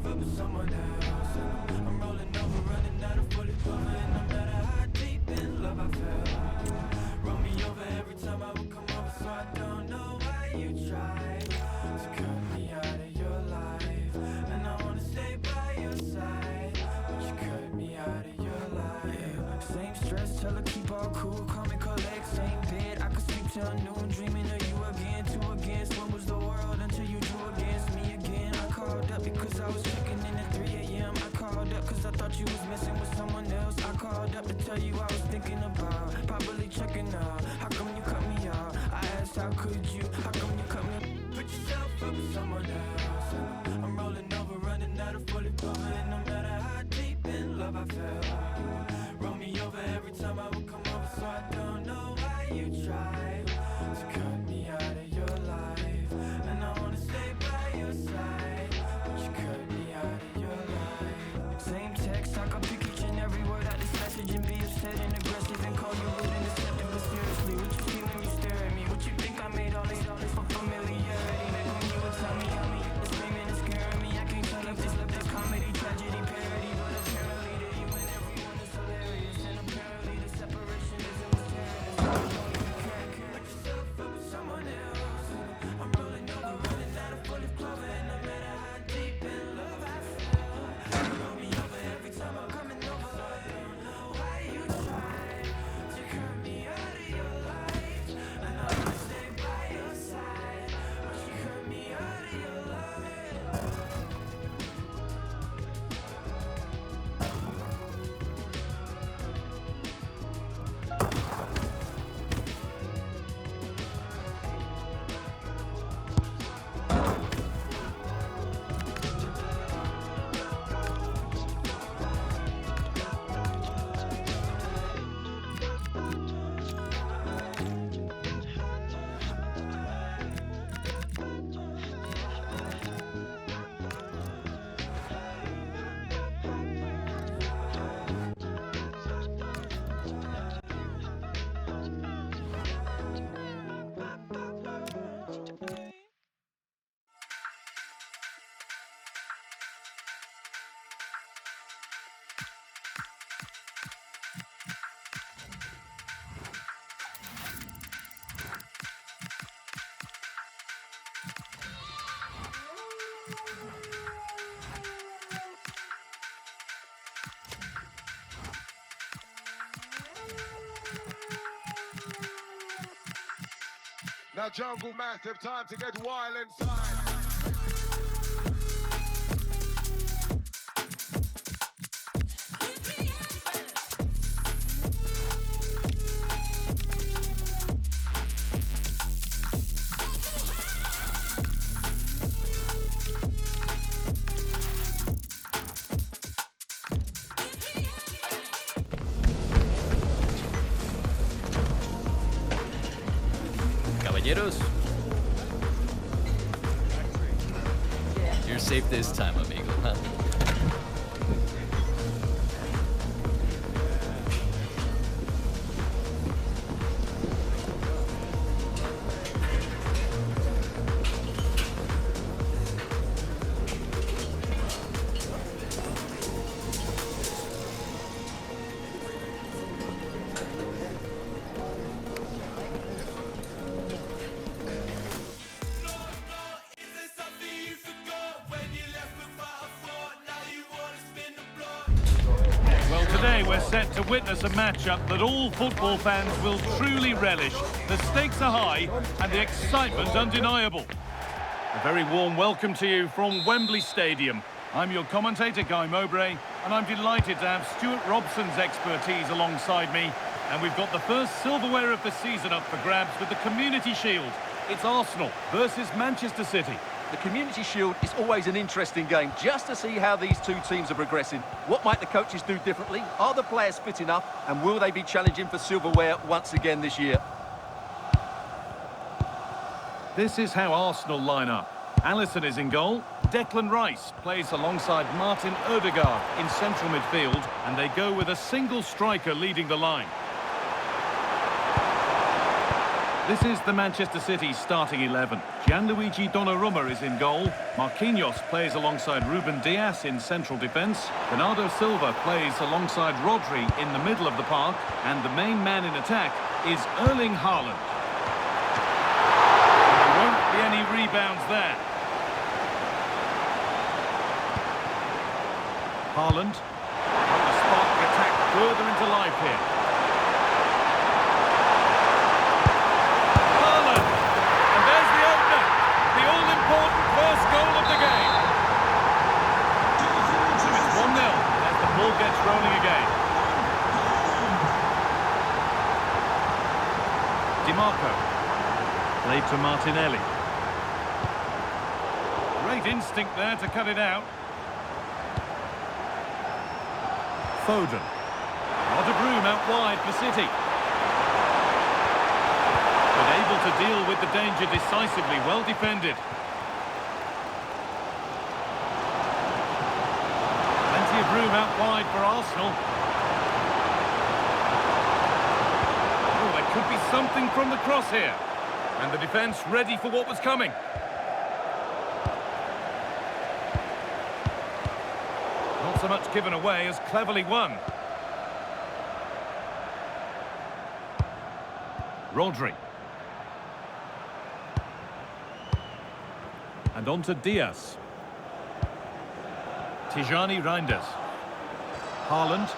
up with someone else. I'm rolling over, running out of fully cover, and no matter how deep in love I fell, roll me over every time I would come over, so I don't know why you tried to cut me out of your life, and I wanna stay by your side, but you cut me out of your life. Yeah. Same stress, tell her keep all cool, call me collect, same bed, I could sleep till noon, dreaming of you again, two against one was the world until you drew against me again. I called up because I was checking in at 3 a.m. I called up because I thought you was messing with someone else. I called up to tell you I was thinking about probably checking out. How come you cut me out? I asked how could you? How come you cut me? Put yourself up with someone else. I'm rolling over, running out of fully cover, and no matter how deep in love I fell, roll me over every time I would come over, so I don't know why you tried to cut me out of your life, and I wanna stay by your side, but you cut me out of your life. Same text, I can pick each and every word out this message and be upset and aggressive and call you rude and deceptive, but seriously, what you see when you stare at me? What you think I made all this for familiarity? Maybe when you would tell me how me, it's screaming and scaring me. I can't tell if this comedy, tragedy, parody, but apparently that you and everyone is hilarious, and apparently the separation isn't mysterious. So you don't even care. Put yourself up with someone else. I'm rolling over, running out of fully clover, and no matter how deep in love I fell, you roll me over every time I'm coming over, so I don't know why you tried to cut me out of your life, and I wanna stay by your side, but you cut me out of your life. Now Jungle Massive, time to get wild inside. Caballeros, you're safe this time, amigo, huh? Today we're set to witness a matchup that all football fans will truly relish. The stakes are high and the excitement undeniable. A very warm welcome to you from Wembley Stadium. I'm your commentator, Guy Mowbray, and I'm delighted to have Stuart Robson's expertise alongside me. And we've got the first silverware of the season up for grabs with the Community Shield. It's Arsenal versus Manchester City. The Community Shield is always an interesting game, just to see how these two teams are progressing. What might the coaches do differently? Are the players fit enough? And will they be challenging for silverware once again this year? This is how Arsenal line up. Alisson is in goal. Declan Rice plays alongside Martin Odegaard in central midfield, and they go with a single striker leading the line. This is the Manchester City starting 11. Gianluigi Donnarumma is in goal. Marquinhos plays alongside Ruben Dias in central defence. Bernardo Silva plays alongside Rodri in the middle of the park. And the main man in attack is Erling Haaland. There won't be any rebounds there. Haaland. Trying to spark the attack further into life here. Haaland! And there's the opener. The all-important first goal of the game. So it's 1-0 as the ball gets rolling again. Di Marco. Played to Martinelli. Great instinct there to cut it out. Foden. Not a broom out wide for City. But able to deal with the danger decisively, well defended. Plenty of room out wide for Arsenal. Oh, there could be something from the cross here. And the defence ready for what was coming. Not so much given away as cleverly won. Rodri. And on to Diaz. Tijani Reinders. Haaland.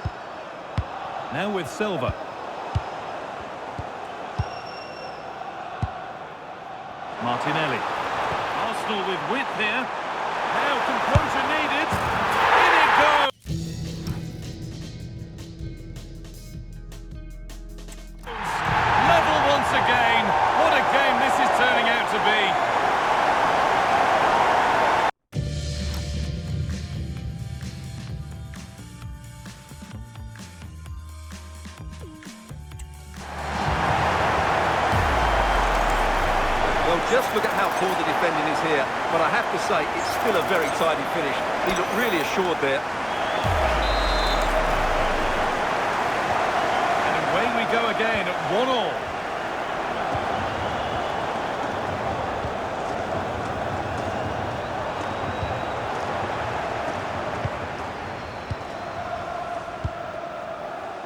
Now with Silva. Martinelli. Arsenal with width here. Now composure needed. In it goes! Level once again. What a game this is turning out to be. Well, just look at how poor the defending is here. But I have to say, it's still a very tidy finish. He looked really assured there. And away we go again at 1-1.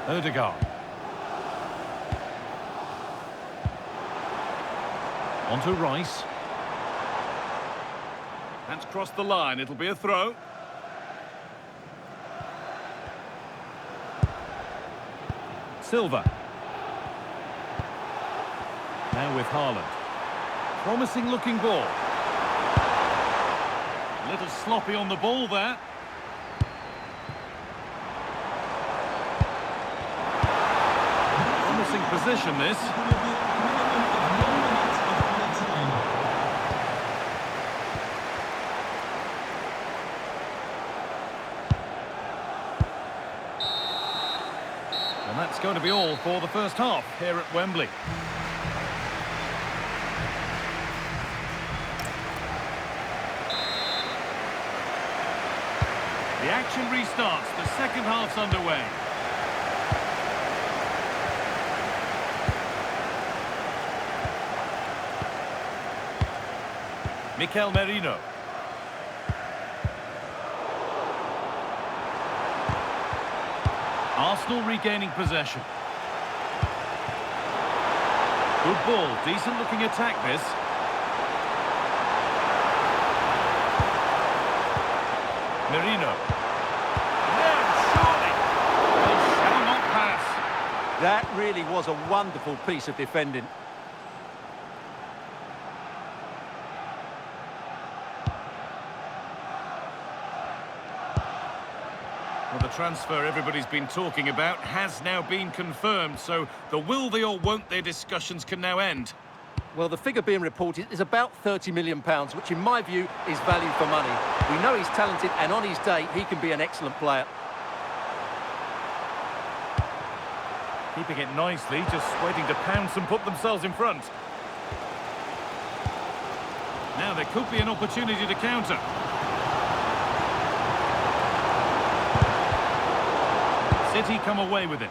Ødegaard. On to Rice. That's crossed the line. It'll be a throw. Silva. Now with Haaland. Promising looking ball. A little sloppy on the ball there. Promising position this. And that's going to be all for the first half here at Wembley. The action restarts. The second half's underway. Mikel Merino. Arsenal regaining possession. Good ball, decent looking attack this. Merino. Now, surely. They shall not pass. That really was a wonderful piece of defending. Well, the transfer everybody's been talking about has now been confirmed, so the will they or won't they discussions can now end. Well, the figure being reported is about £30 million, which in my view is value for money. We know he's talented, and on his day, he can be an excellent player. Keeping it nicely, just waiting to pounce and put themselves in front. Now there could be an opportunity to counter. City come away with it.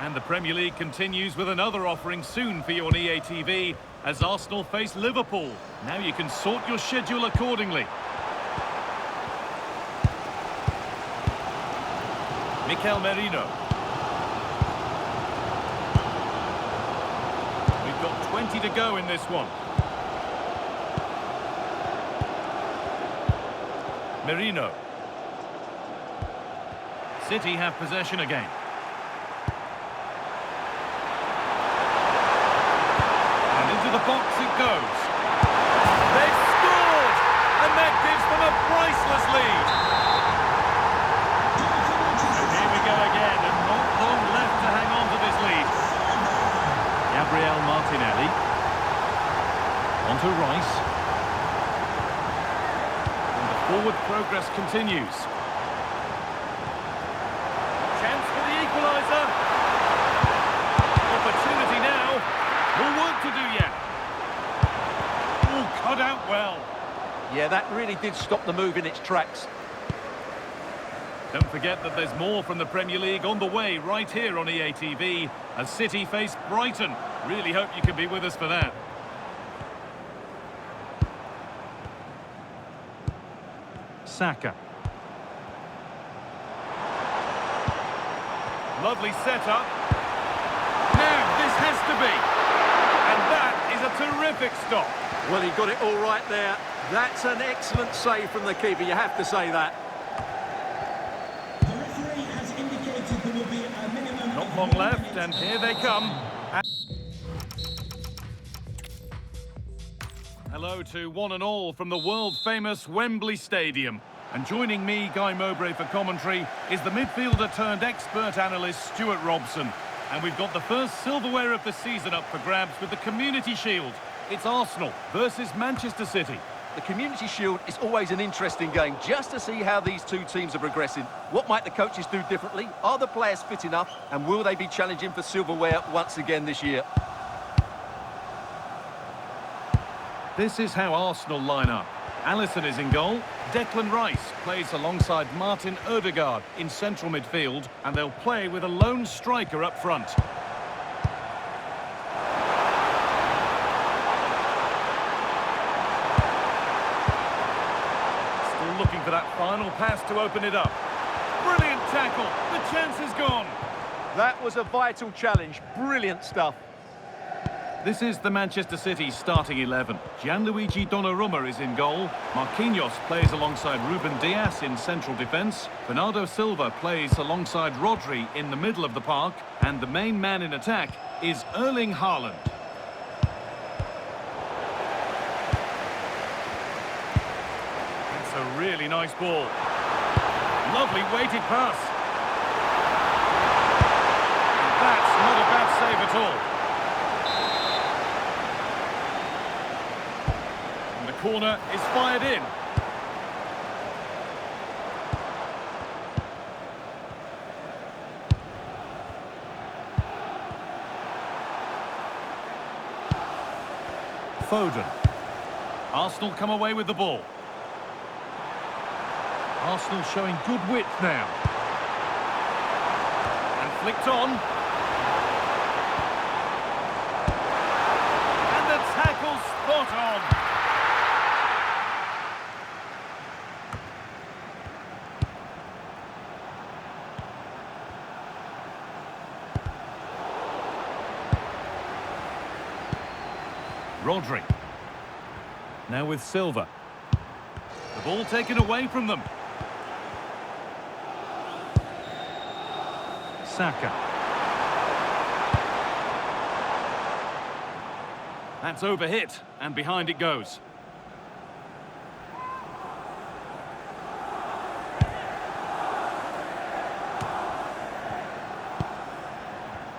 And And the Premier League continues with another offering soon for you on EA TV as Arsenal face Liverpool. Now you can sort your schedule accordingly. Mikel Merino. We've got 20 to go in this one. Merino. City have possession again. And into the box it goes. They've scored! And that gives them a priceless lead. And here we go again, and not long left to hang on to this lead. Gabriel Martinelli. On to Rice. And the forward progress continues. Chance for the equaliser. Opportunity now. More work to do yet. Oh, cut out well. Yeah, that really did stop the move in its tracks. Don't forget that there's more from the Premier League on the way right here on EA TV as City face Brighton. Really hope you can be with us for that. Saka. Lovely setup. Now this has to be. And that is a terrific stop. Well, he got it all right there. That's an excellent save from the keeper, you have to say that. The referee has indicated there will be a minimum... Not long left, and here they come. Hello to one and all from the world-famous Wembley Stadium. And joining me, Guy Mowbray, for commentary is the midfielder-turned-expert analyst Stuart Robson. And we've got the first silverware of the season up for grabs with the Community Shield. It's Arsenal versus Manchester City. The Community Shield is always an interesting game, just to see how these two teams are progressing. What might the coaches do differently? Are the players fit enough? And will they be challenging for silverware once again this year? This is how Arsenal line up. Alisson is in goal. Declan Rice plays alongside Martin Odegaard in central midfield, and they'll play with a lone striker up front. Still looking for that final pass to open it up. Brilliant tackle. The chance is gone. That was a vital challenge. Brilliant stuff. This is the Manchester City starting 11. Gianluigi Donnarumma is in goal. Marquinhos plays alongside Ruben Dias in central defence. Bernardo Silva plays alongside Rodri in the middle of the park. And the main man in attack is Erling Haaland. That's a really nice ball. Lovely weighted pass. And that's not a bad save at all. Corner is fired in. Foden. Arsenal come away with the ball. Arsenal showing good width now. And flicked on. And the tackle spot on. Rodri. Now with Silva. The ball taken away from them. Saka. That's overhit, and behind it goes.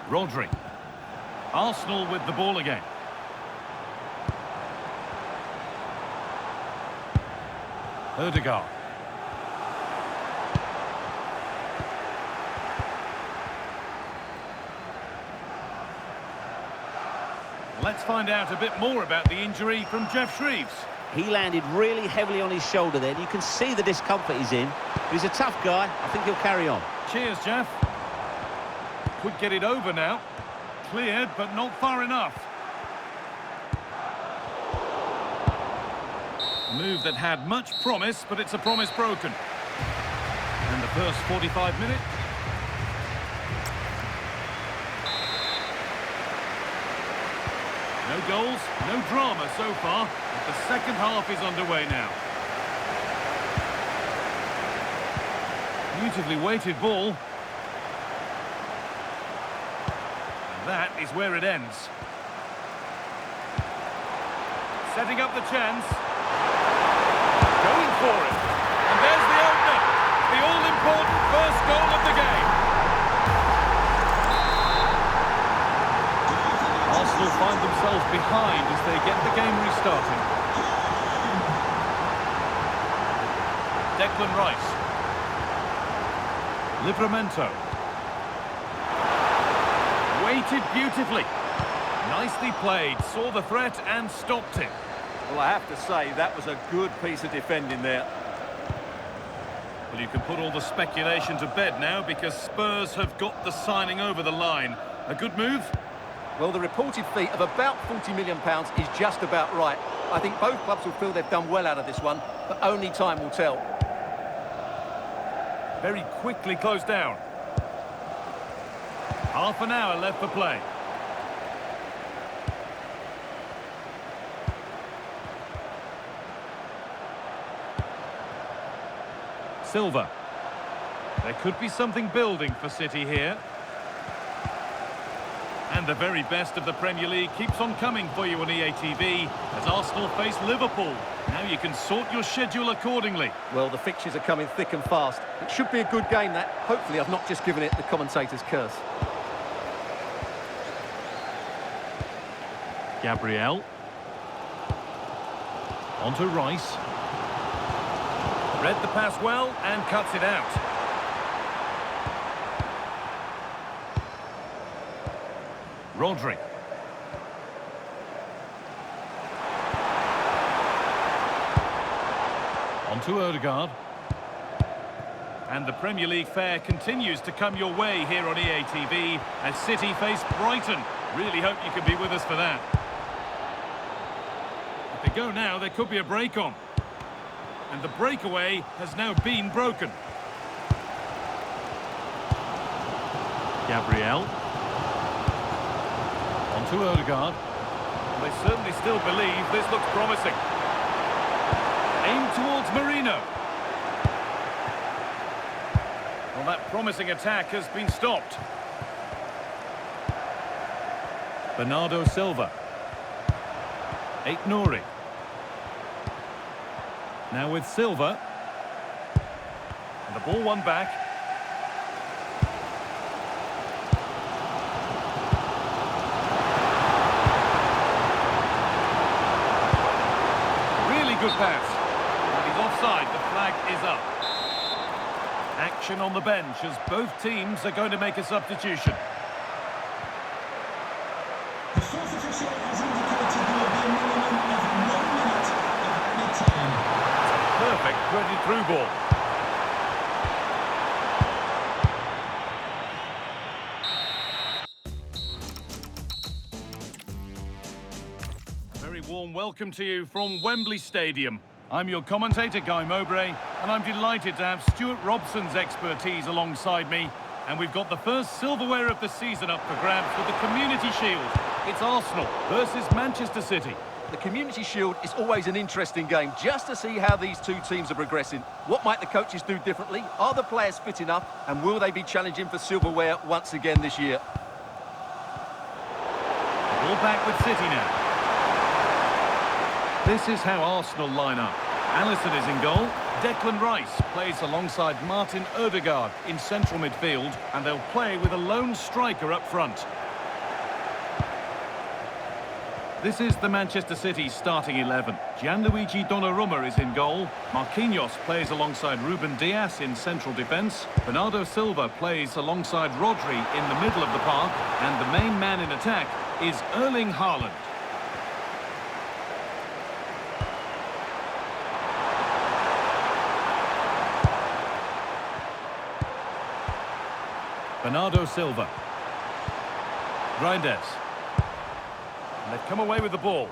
Rodri. Arsenal with the ball again. Odegaard. Let's find out a bit more about the injury from Jeff Shreves. He landed really heavily on his shoulder there. You can see the discomfort he's in. He's a tough guy. I think he'll carry on. Cheers, Jeff. could get it over now. Cleared, but not far enough. A move that had much promise, but it's a promise broken. And the first 45 minutes. No goals, no drama so far, but the second half is underway now. Beautifully weighted ball. And that is where it ends. Setting up the chance. Going for it. And there's the opener. The all-important first goal of the game. Arsenal find themselves behind as they get the game restarted. Declan Rice. Livramento. Waited beautifully. Nicely played, saw the threat and stopped it. Well, I have to say, that was a good piece of defending there. Well, you can put all the speculation to bed now because Spurs have got the signing over the line. A good move? Well, the reported fee of about £40 million is just about right. I think both clubs will feel they've done well out of this one, but only time will tell. Very quickly closed down. Half an hour left for play. Silva. There could be something building for City here. And the very best of the Premier League keeps on coming for you on EA TV as Arsenal face Liverpool. Now you can sort your schedule accordingly. Well, the fixtures are coming thick and fast. It should be a good game, that. Hopefully I've not just given it the commentator's curse. Gabriel. On to Rice. Read the pass well and cuts it out. Rodri. On to Odegaard. And the Premier League fare continues to come your way here on EA TV as City face Brighton. Really hope you can be with us for that. If they go now, there could be a break on. And the breakaway has now been broken. Gabriel. On to Odegaard. They certainly still believe this looks promising. Aimed towards Marino. Well, that promising attack has been stopped. Bernardo Silva. Aït-Nouri. Now with Silva. And the ball won back. Really good pass. And he's offside. The flag is up. Action on the bench as both teams are going to make a substitution. The fourth official has indicated there will be a minimum of 1 minute of added time. Perfect threaded through ball. A very warm welcome to you from Wembley Stadium. I'm your commentator, Guy Mowbray, and I'm delighted to have Stuart Robson's expertise alongside me. And we've got the first silverware of the season up for grabs with the Community Shield. It's Arsenal versus Manchester City. The Community Shield is always an interesting game, just to see how these two teams are progressing. What might the coaches do differently? Are the players fit enough? And will they be challenging for silverware once again this year? Ball back with City now. This is how Arsenal line up. Alisson is in goal. Declan Rice plays alongside Martin Odegaard in central midfield, and they'll play with a lone striker up front. This is the Manchester City starting 11. Gianluigi Donnarumma is in goal. Marquinhos plays alongside Ruben Dias in central defence. Bernardo Silva plays alongside Rodri in the middle of the park. And the main man in attack is Erling Haaland. Bernardo Silva. Reinders. And they've come away with the ball.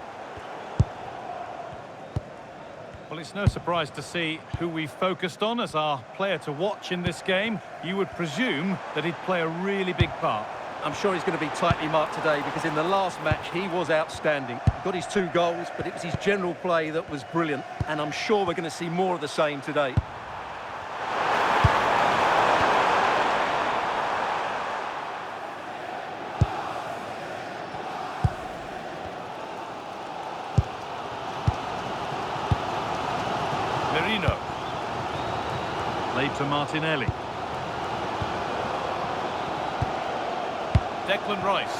Well, it's no surprise to see who we focused on as our player to watch in this game. You would presume that he'd play a really big part. I'm sure he's going to be tightly marked today because in the last match he was outstanding. Got his 2 goals, but it was his general play that was brilliant. And I'm sure we're going to see more of the same today. Merino. Played to Martinelli. Declan Rice.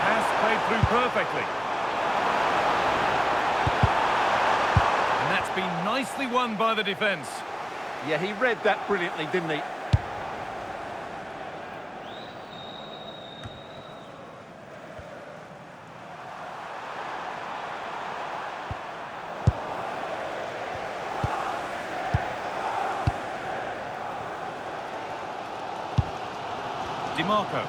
Pass played through perfectly. And that's been nicely won by the defence. Yeah, he read that brilliantly, didn't he? DiMarco.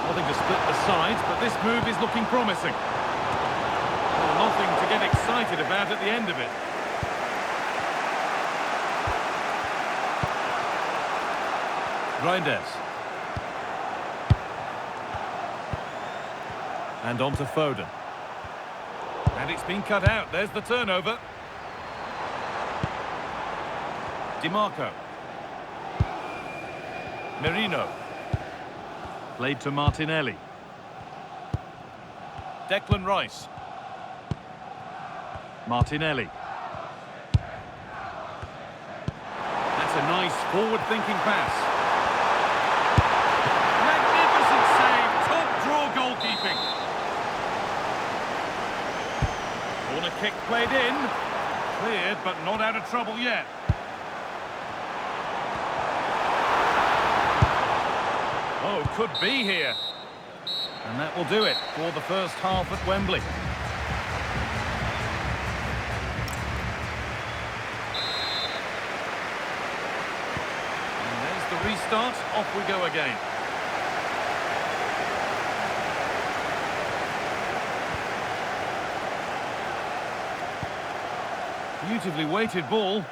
Nothing to split the sides, but this move is looking promising. Well, nothing to get excited about at the end of it. Reinders. And on to Foden. And it's been cut out. There's the turnover. DiMarco. Merino. Played to Martinelli. Declan Rice. Martinelli. That's a nice forward-thinking pass. Magnificent save. Top-draw goalkeeping. Corner kick played in. Cleared, but not out of trouble yet. Oh, could be here. And that will do it for the first half at Wembley. And there's the restart. Off we go again. Beautifully weighted ball.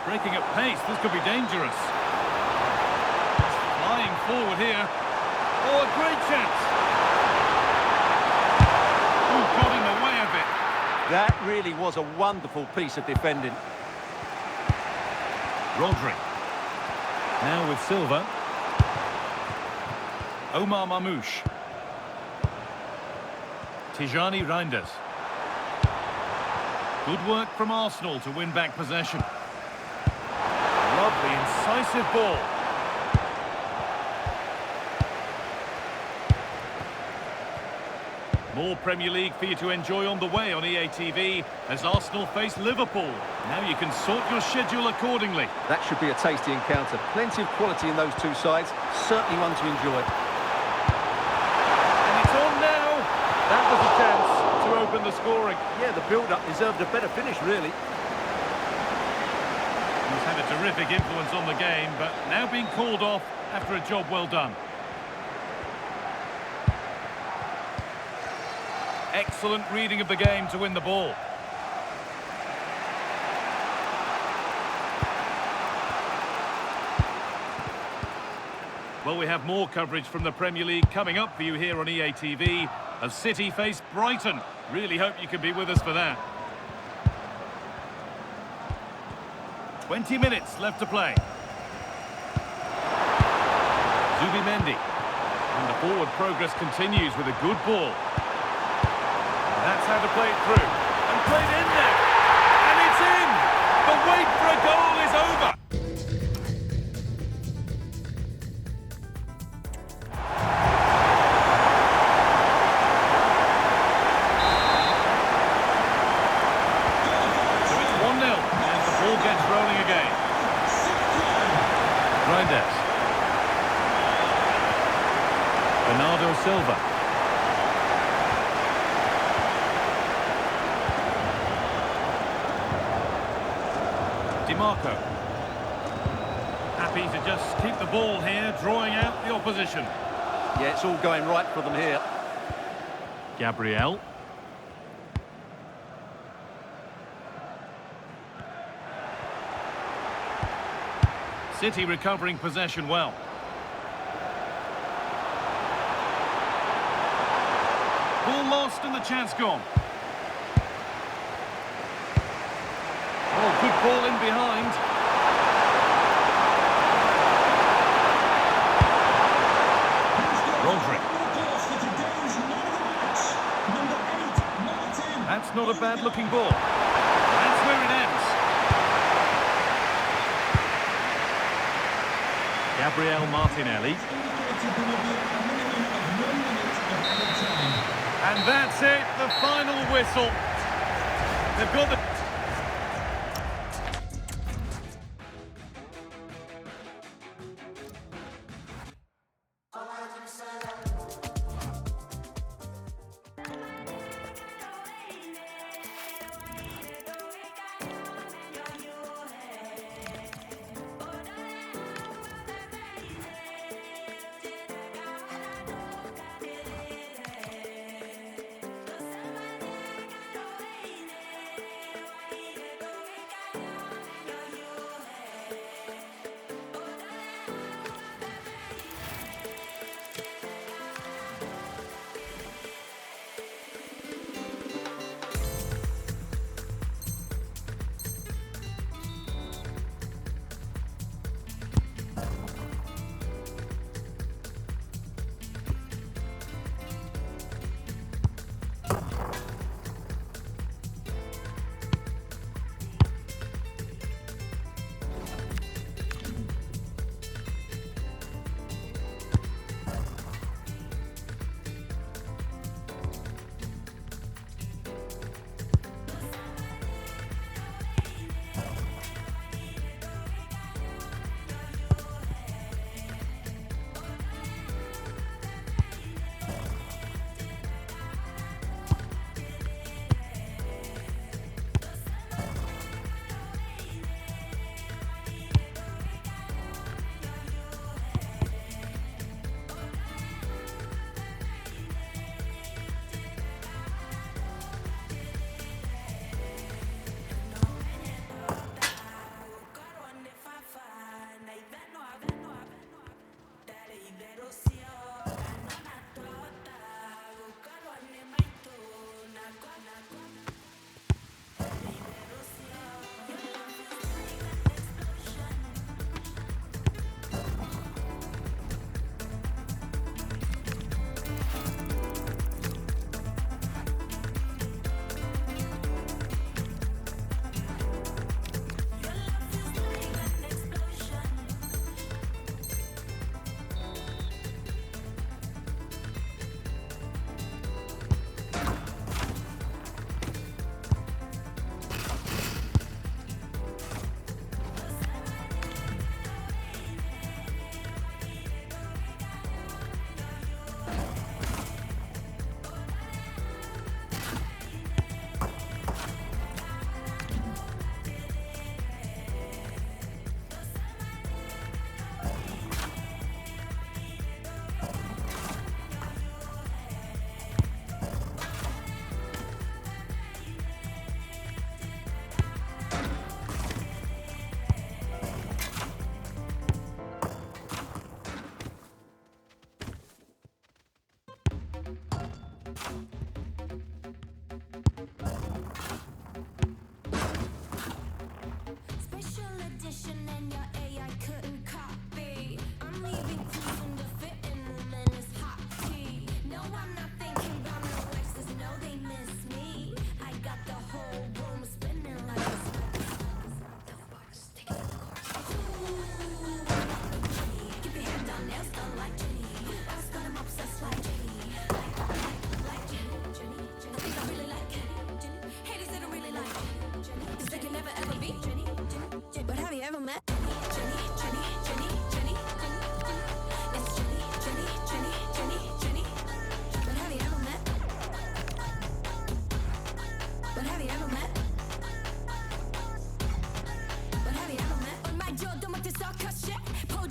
Breaking at pace, this could be dangerous. Flying forward here. Oh, a great chance. Who got in the way of it? That really was a wonderful piece of defending. Rodri. Now with Silva. Omar Mamouche. Tijani Reinders. Good work from Arsenal to win back possession. Lovely, incisive ball. More Premier League for you to enjoy on the way on EA TV as Arsenal face Liverpool. Now you can sort your schedule accordingly. That should be a tasty encounter. Plenty of quality in those two sides. Certainly one to enjoy. And it's on now. That was a chance to open the scoring. Yeah, the build-up deserved a better finish, really. He's had a terrific influence on the game, but now being called off after a job well done. Excellent reading of the game to win the ball. Well, we have more coverage from the Premier League coming up for you here on EA TV as City face Brighton. Really hope you can be with us for that. 20 minutes left to play. Zubimendi. And the forward progress continues with a good ball. That's how to play it through. And played in there. And it's in! The wait for a goal is over! So it's 1-0 as the ball gets rolling again. Reinders. Bernardo Silva. Marco. Happy to just keep the ball here, drawing out the opposition. Yeah, it's all going right for them here. Gabriel. City recovering possession well. Ball lost and the chance gone. Oh, good ball in behind. Rodri. That's not a bad-looking ball. That's where it ends. Gabriel Martinelli. And that's it, the final whistle. They've got the...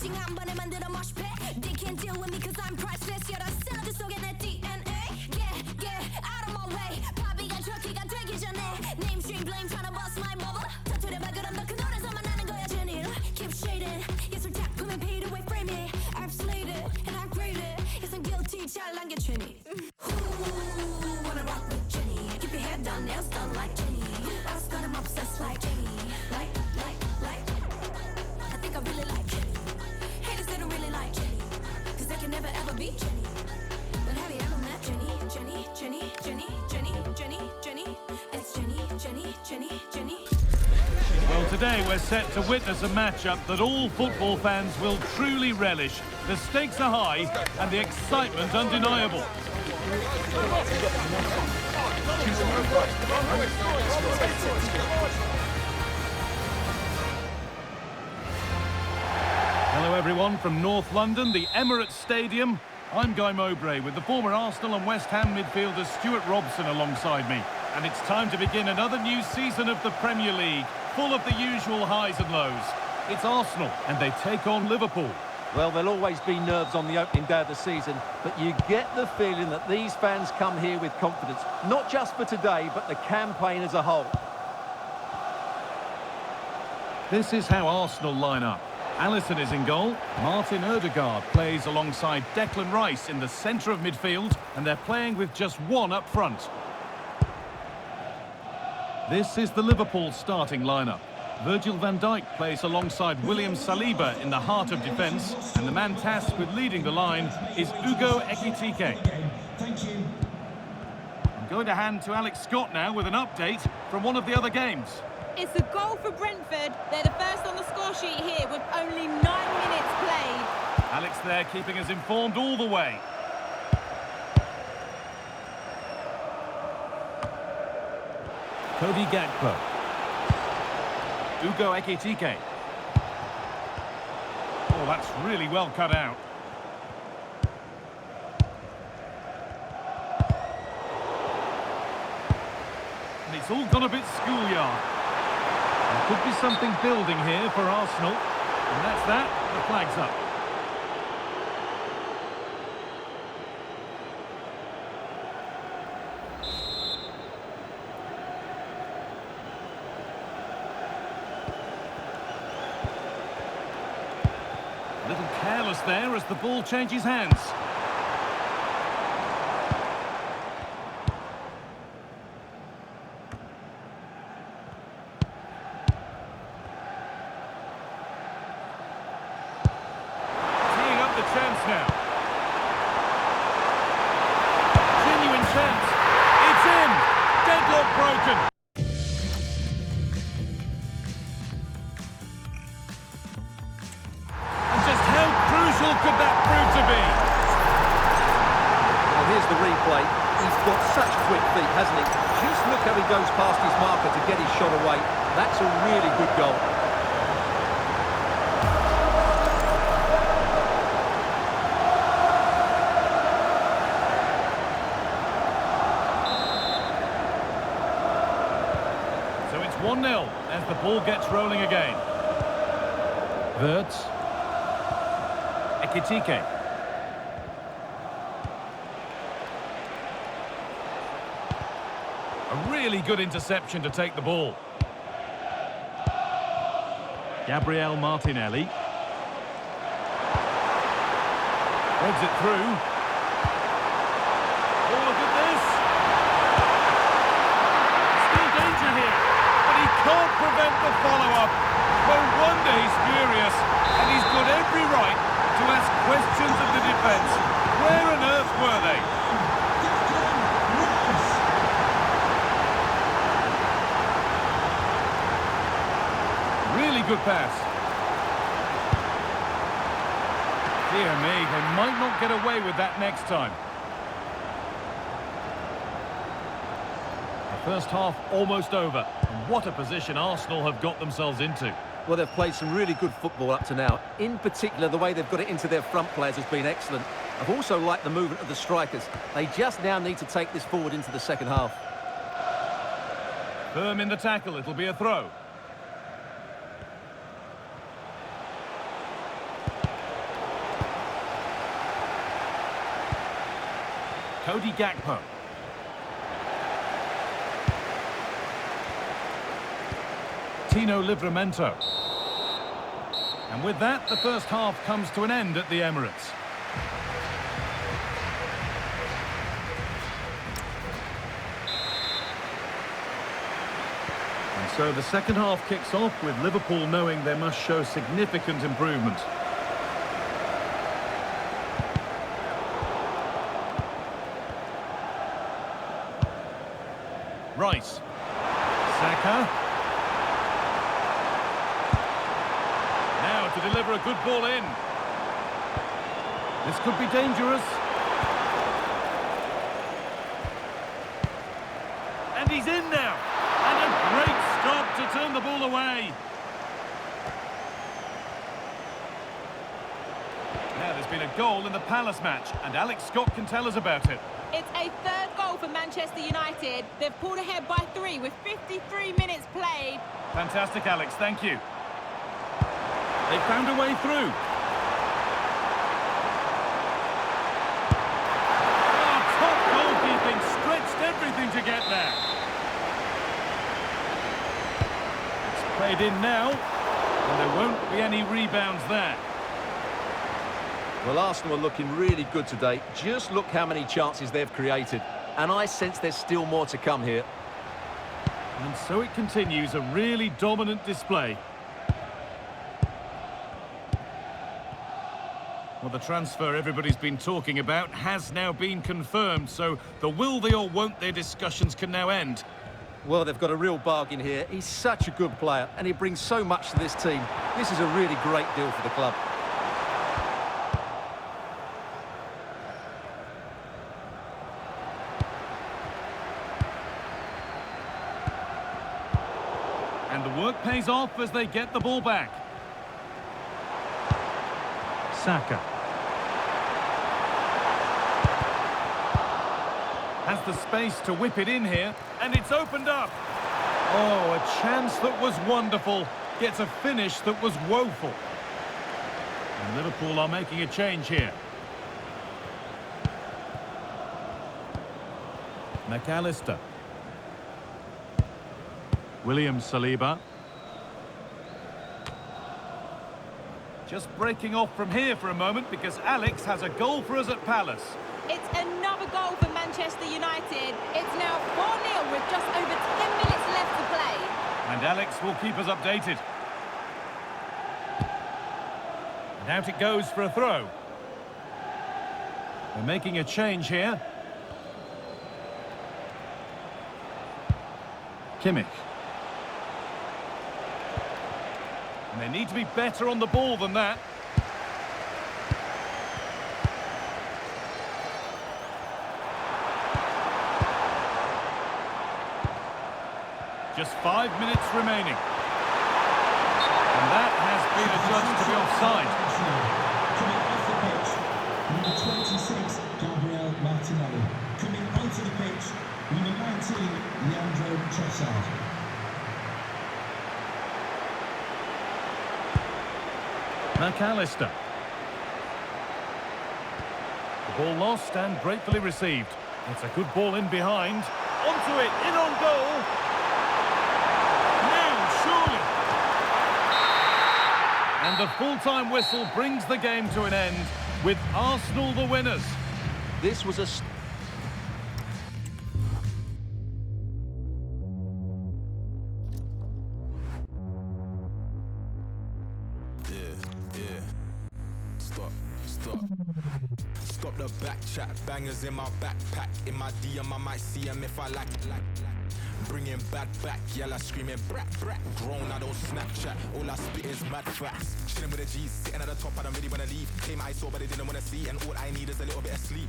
미팅 한 번에 만들어 mosh pit. They can't deal with me cause I'm priceless. Yeah, 다 샐러드 속에 내 DNA. Get out of my way. 바비가 저기가 되기 전에 Namestream blame tryna bust my bubble. 터뜨려봐 그럼 너 그 노래에서만 나는 거야 제닐. Keep shading. 예술 작품은 paid away frame it. I've slayed it and I've graded it. Yes, I'm guilty 잘난 게 죄니. Ooh, wanna rock with Jenny. Keep your head down, nails done like Jenny. I was gonna obsessed like Jenny. Like. I think I really like Jenny. Haters, they don't really like Jenny. Cause they can never ever be Jenny. But have you ever met Jenny? It's Jenny. Well, today we're set to witness a matchup that all football fans will truly relish. The stakes are high and the excitement undeniable. Hello everyone from North London, the Emirates Stadium. I'm Guy Mowbray with the former Arsenal and West Ham midfielder Stuart Robson alongside me. And it's time to begin another new season of the Premier League, full of the usual highs and lows. It's Arsenal and they take on Liverpool. Well, there'll always be nerves on the opening day of the season, but you get the feeling that these fans come here with confidence, not just for today, but the campaign as a whole. This is how Arsenal line up. Alisson is in goal. Martin Ødegaard plays alongside Declan Rice in the centre of midfield, and they're playing with just one up front. This is the Liverpool starting lineup. Virgil van Dijk plays alongside William Saliba in the heart of defence, and the man tasked with leading the line is Ugo Ekitike. Thank you. I'm going to hand to Alex Scott now with an update from one of the other games. It's a goal for Brentford. They're the first on the score sheet here with only 9 minutes played. Alex there keeping us informed all the way. Cody Gakpo. Ugo Ekitike. Oh, that's really well cut out. And it's all gone a bit schoolyard. There could be something building here for Arsenal. And that's that. The flag's up. A little careless there as the ball changes hands. Teeing up the chance now. Genuine chance. It's in. Deadlock broken. Could that prove to be? Well, here's the replay. He's got such quick feet, hasn't he? Just look how he goes past his marker to get his shot away. That's a really good goal. So it's 1-0 as the ball gets rolling again. Wirtz. Ekitike. A really good interception to take the ball. Gabriel Martinelli. Threads it through. Oh, look at this! Still danger here, but he can't prevent the follow-up. No wonder he's furious, and he's got every right to ask questions of the defence. Where on earth were they? Really good pass. Dear me, they might not get away with that next time. The first half almost over. And what a position Arsenal have got themselves into. Well, they've played some really good football up to now. In particular, the way they've got it into their front players has been excellent. I've also liked the movement of the strikers. They just now need to take this forward into the second half. Firm in the tackle, it'll be a throw. Cody Gakpo. Tino Livramento. And with that, the first half comes to an end at the Emirates. And so the second half kicks off with Liverpool knowing they must show significant improvement. Rice. Saka. Now to deliver a good ball in. This could be dangerous. And he's in now. And a great stop to turn the ball away. Now there's been a goal in the Palace match, and Alex Scott can tell us about it. It's a third goal for Manchester United. They've pulled ahead by 3 with 53 minutes played. Fantastic, Alex, thank you. They found a way through. Oh, top goalkeeping, stretched everything to get there. It's played in now, and there won't be any rebounds there. Well, Arsenal are looking really good today. Just look how many chances they've created. And I sense there's still more to come here. And so it continues, a really dominant display. Well, the transfer everybody's been talking about has now been confirmed, so the will they or won't they discussions can now end. Well, they've got a real bargain here. He's such a good player, and he brings so much to this team. This is a really great deal for the club. And the work pays off as they get the ball back. Saka. Has the space to whip it in here, and it's opened up. Oh, a chance that was wonderful, gets a finish that was woeful. And Liverpool are making a change here. McAllister. William Saliba. Just breaking off from here for a moment because Alex has a goal for us at Palace. It's another goal for Manchester United. It's now 4-0 with just over 10 minutes left to play. And Alex will keep us updated. And out it goes for a throw. They're making a change here. Kimmich. And they need to be better on the ball than that. Just 5 minutes remaining. And that has been adjudged to be offside. Coming off the pitch, number 26, Gabriel Martinelli. Coming onto the pitch, number 19, Leandro Trossard. McAllister. The ball lost and gratefully received. It's a good ball in behind. Onto it, in on goal. Now, surely. And the full-time whistle brings the game to an end with Arsenal the winners. This was a... Stop the back chat, bangers in my backpack. In my DM, I might see them if I like it. Bringing bad back, yella screaming brat brat. Grown, I don't Snapchat, all I spit is mad facts. Chilling with the G's, sitting at the top, I don't really wanna leave. Came I saw, but they didn't wanna see, and all I need is a little bit of sleep.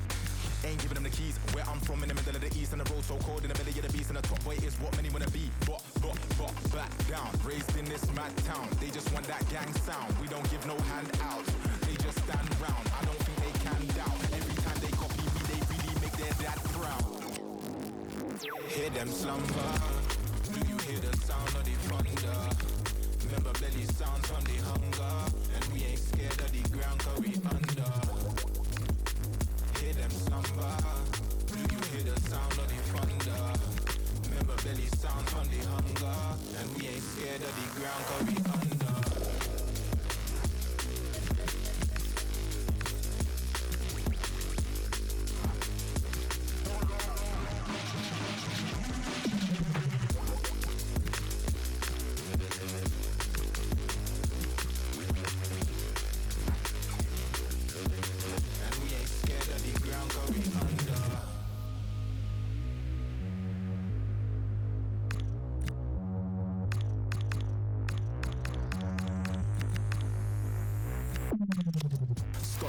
Ain't giving them the keys, where I'm from in the middle of the east, and the road so cold in the belly of the beast, and the top boy is what many wanna be. But, back down, raised in this mad town. They just want that gang sound, we don't give no handouts. They just stand round, I don't think they can doubt. Every time they copy me, they really make their dad proud. Hear them slumber, do you hear the sound of the thunder? Remember belly sounds from the hunger, and we ain't scared of the ground cause we under. Hear them slumber, do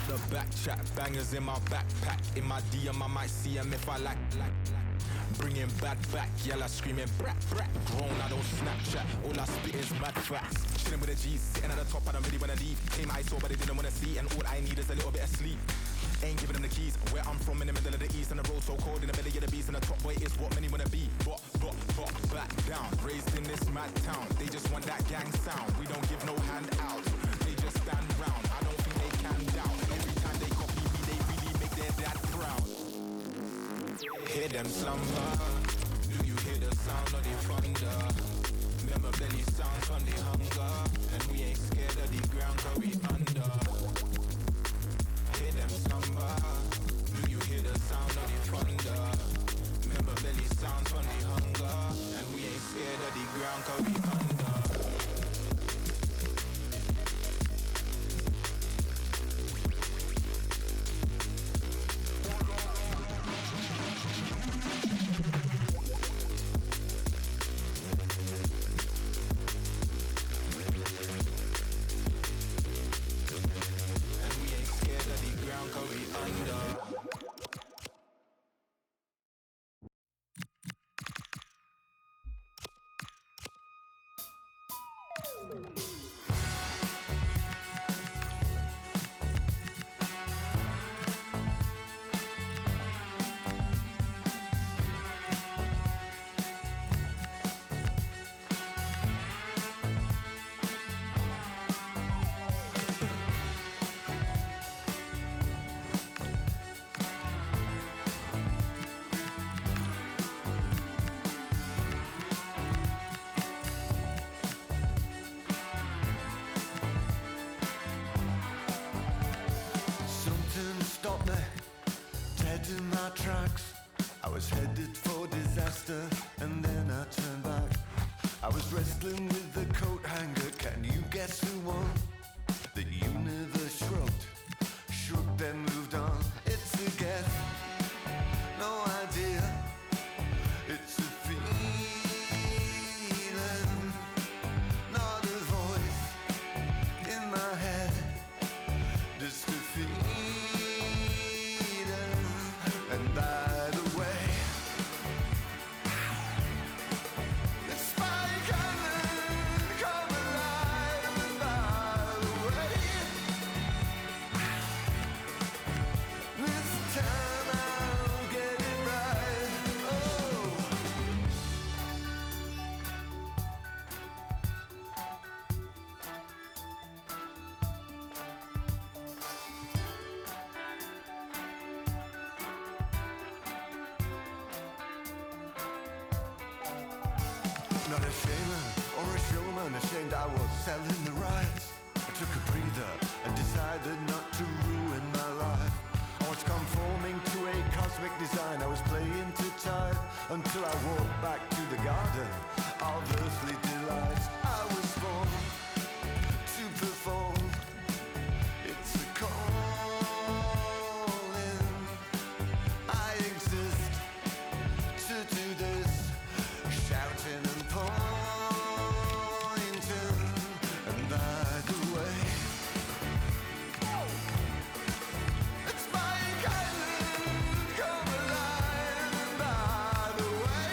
the back chat, bangers in my backpack. In my DM, I might see them if I like. Bringing bad back, yella screaming brat brat. Grown, I don't Snapchat, all I spit is mad facts. Chilling with the G's, sitting at the top, I don't really wanna leave. Came I saw, but they didn't wanna see, and all I need is a little bit of sleep. Ain't giving them the keys. Where I'm from, in the middle of the east, and the road so cold, in the belly of the beast, and the top boy is what many wanna be. But back down, raised in this mad town. They just want that gang sound. We don't give no hand out. They just stand round. I don't think they can doubt. Every time they copy me, they really make their dad proud. Hear them slumber. Do you hear the sound of the thunder? Remember belly sounds from the hunger, and we ain't scared of the ground 'cause we under. Hear them slumber. Do you hear the sound of the thunder? Remember belly sounds from the hunger, and we ain't scared of the ground 'cause we under. Stop me, dead in my tracks. I was headed for disaster, and then I turned back. I was wrestling with the coat hanger. Can you guess who won? The universe shrugged, then moved on. It's a guess, no idea. It's a feeling, not a voice in my head. Just a feeling. And by the way, it's Spike Island, come alive. And by the way, this time I'll get it right. Oh. Not a shaman or a showman, ashamed I was selling the rights. I took a breather and decided not to ruin my life. I was conforming to a cosmic design. I was playing to time until I walked back to the garden of earthly delights. I was born to perform. It's a calling. I exist to do this, shouting and pointing. And by the way, it's Spike Island, come alive. And by the way,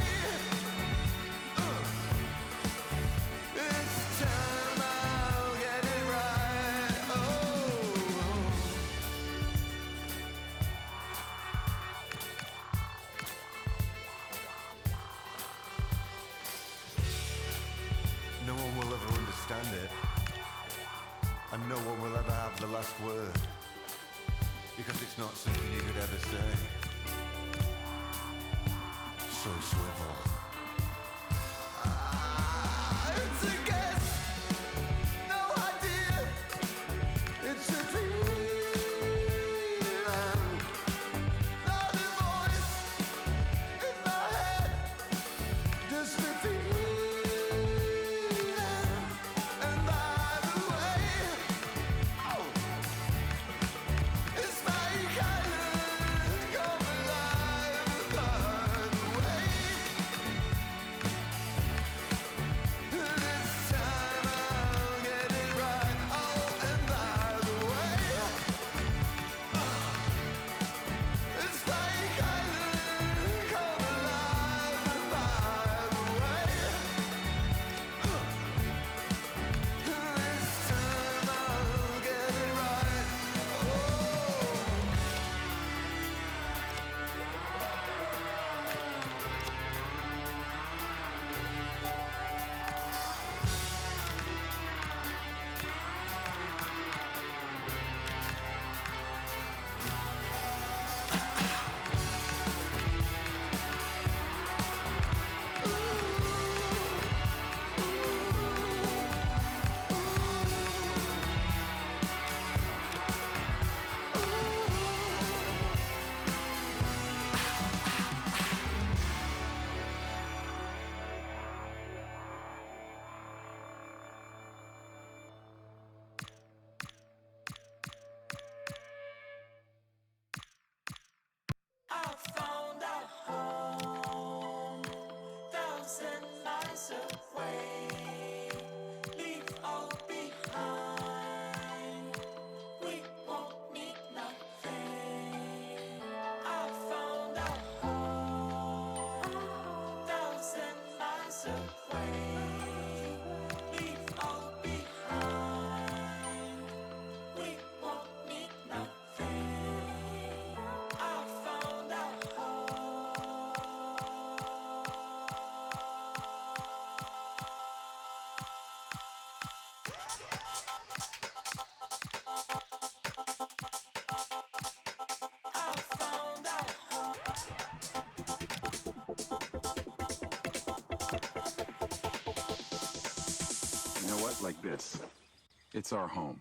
it's time I'll get it right. Oh. No one will ever understand it, and no one will ever have the last word, because it's not something you could ever say. So swivel. It's a guess, no idea. It's a feeling, not a voice in my head. Just a feeling. And by the way, it's Spike Island, come alive. By the way, this time I'll get it right. Oh, and by the way, like this. It's our home.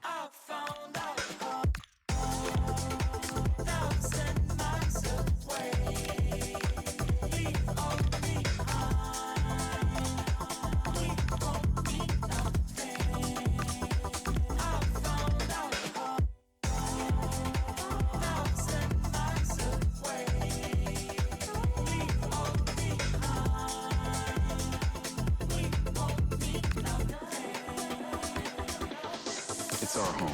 It's our home.